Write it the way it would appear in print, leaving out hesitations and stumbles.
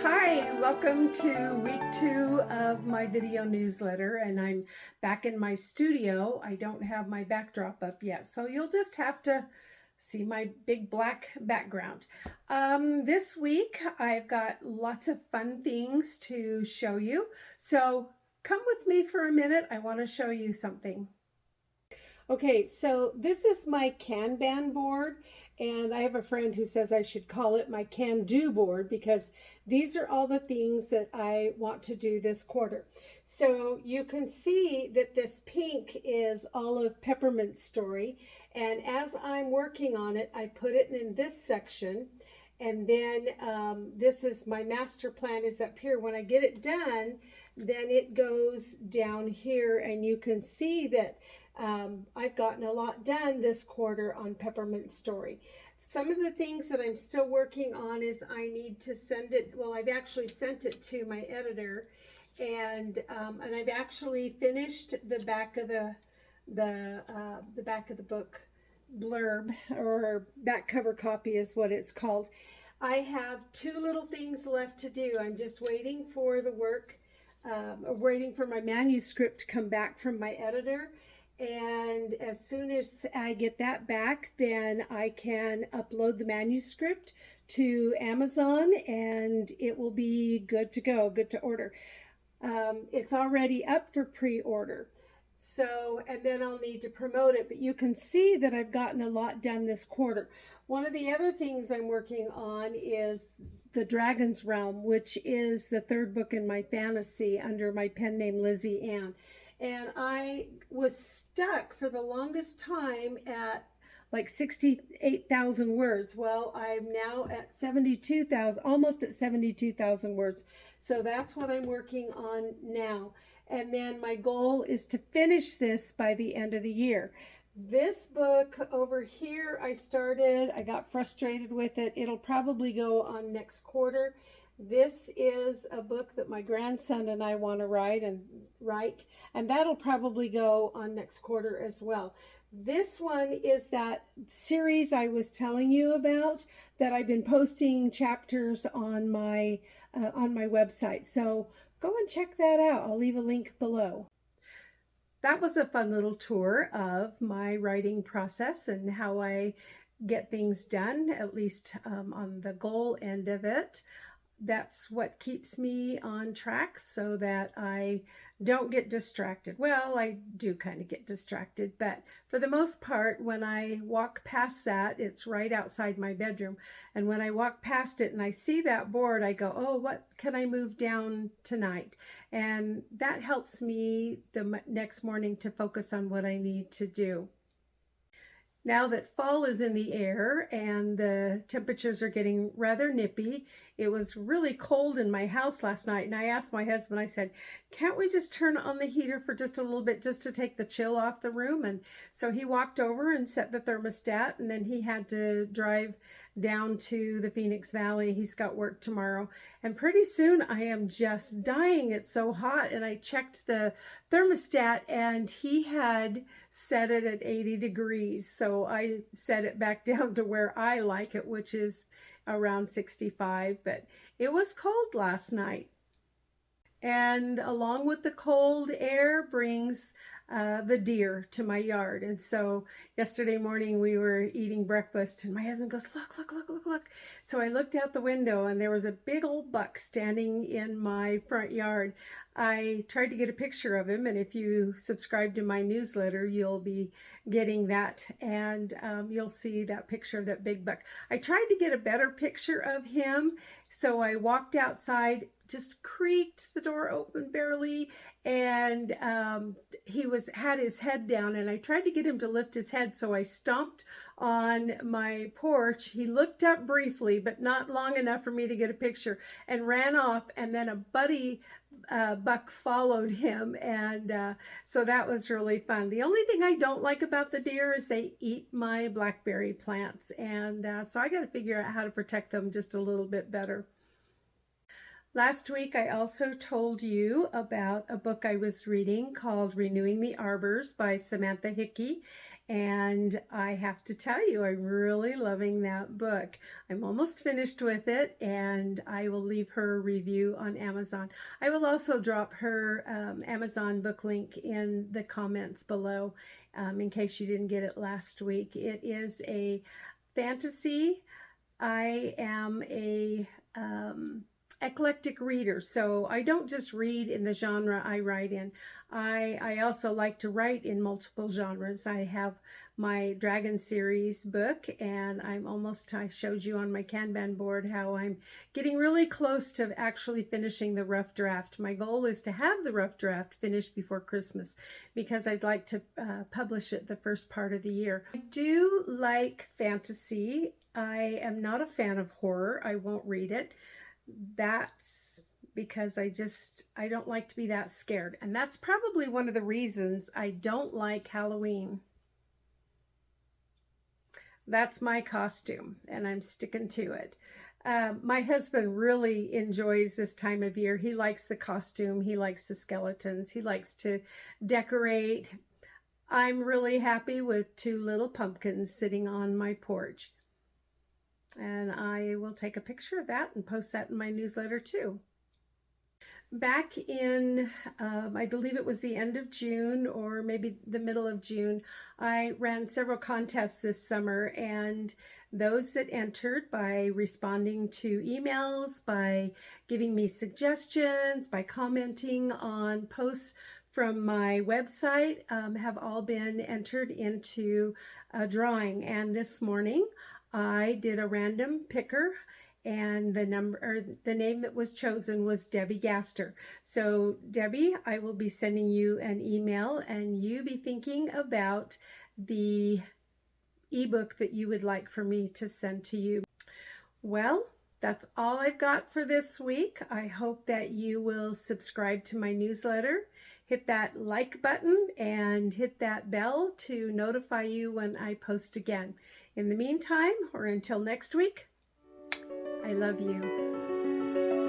Hi, welcome to week 2 of my video newsletter, and I'm back in my studio. I don't have my backdrop up yet, so you'll just have to see my big black background. This week I've got lots of fun things to show you, so come with me for a minute. I want to show you something. Okay, so this is my Kanban board, and I have a friend who says I should call it my can-do board because these are all the things that I want to do this quarter. So you can see that this pink is Olive Peppermint's story, and as I'm working on it, I put it in this section, and then this is my master plan is up here. When I get it done, then it goes down here, and you can see that I've gotten a lot done this quarter on Peppermint's story. Some of the things that I'm still working on is I need to send it, well, I've actually sent it to my editor, and I've actually finished the back of the back of the book blurb, or back cover copy is what it's called. I have 2 little things left to do. I'm just waiting for the work, waiting for my manuscript to come back from my editor. And as soon as I get that back, then I can upload the manuscript to Amazon and it will be good to go, good to order. It's already up for pre-order. So, and then I'll need to promote it, but you can see that I've gotten a lot done this quarter. One of the other things I'm working on is The Dragon's Realm, which is the 3rd book in my fantasy under my pen name Lizzie Ann. And I was stuck for the longest time at like 68,000 words. Well, I'm now at 72,000, almost at 72,000 words. So that's what I'm working on now. And then my goal is to finish this by the end of the year. This book over here, I got frustrated with it. It'll probably go on next quarter. This is a book that my grandson and I want to write, and that'll probably go on next quarter as well. This one is that series I was telling you about that I've been posting chapters on my website. So go and check that out. I'll leave a link below. That was a fun little tour of my writing process and how I get things done, at least on the goal end of it. That's what keeps me on track so that I don't get distracted. Well, I do kind of get distracted, but for the most part, when I walk past that, it's right outside my bedroom. And when I walk past it and I see that board, I go, oh, what can I move down tonight? And that helps me the next morning to focus on what I need to do. Now that fall is in the air and the temperatures are getting rather nippy, it was really cold in my house last night, and I asked my husband, I said, can't we just turn on the heater for just a little bit just to take the chill off the room? And so he walked over and set the thermostat, and then he had to drive down to the Phoenix Valley. He's got work tomorrow, and pretty soon I am just dying. It's so hot. And I checked the thermostat and he had set it at 80 degrees. So I set it back down to where I like it, which is around 65. But it was cold last night. And along with the cold air brings the deer to my yard. And so yesterday morning we were eating breakfast and my husband goes, look, look, look, look, look. So I looked out the window and there was a big old buck standing in my front yard. I tried to get a picture of him, and if you subscribe to my newsletter, you'll be getting that, and you'll see that picture of that big buck. I tried to get a better picture of him, so I walked outside, just creaked the door open barely, and he had his head down, and I tried to get him to lift his head, so I stomped on my porch. He looked up briefly, but not long enough for me to get a picture, and ran off, and then a buddy buck followed him, and so that was really fun. The only thing I don't like about the deer is they eat my blackberry plants, and so I got to figure out how to protect them just a little bit better. Last week, I also told you about a book I was reading called Renewing the Arbors by Samantha Hickey. And I have to tell you, I'm really loving that book. I'm almost finished with it, and I will leave her a review on Amazon. I will also drop her Amazon book link in the comments below in case you didn't get it last week. It is a fantasy. I am a eclectic reader, so I don't just read in the genre I write in. I also like to write in multiple genres. I have my Dragon series book, and I showed you on my Kanban board how I'm getting really close to actually finishing the rough draft. My goal is to have the rough draft finished before Christmas because I'd like to publish it the first part of the year. I do like fantasy. I am not a fan of horror. I won't read it. That's because I don't like to be that scared. And that's probably one of the reasons I don't like Halloween. That's my costume, and I'm sticking to it. My husband really enjoys this time of year. He likes the costume. He likes the skeletons. He likes to decorate. I'm really happy with 2 little pumpkins sitting on my porch. And I will take a picture of that and post that in my newsletter too. Back in, I believe it was the end of June or maybe the middle of June, I ran several contests this summer, and those that entered by responding to emails, by giving me suggestions, by commenting on posts from my website have all been entered into a drawing. And this morning I did a random picker, and the name that was chosen was Debbie Gaster. So Debbie, I will be sending you an email, and you be thinking about the ebook that you would like for me to send to you. Well, that's all I've got for this week. I hope that you will subscribe to my newsletter, hit that like button, and hit that bell to notify you when I post again. In the meantime, or until next week, I love you.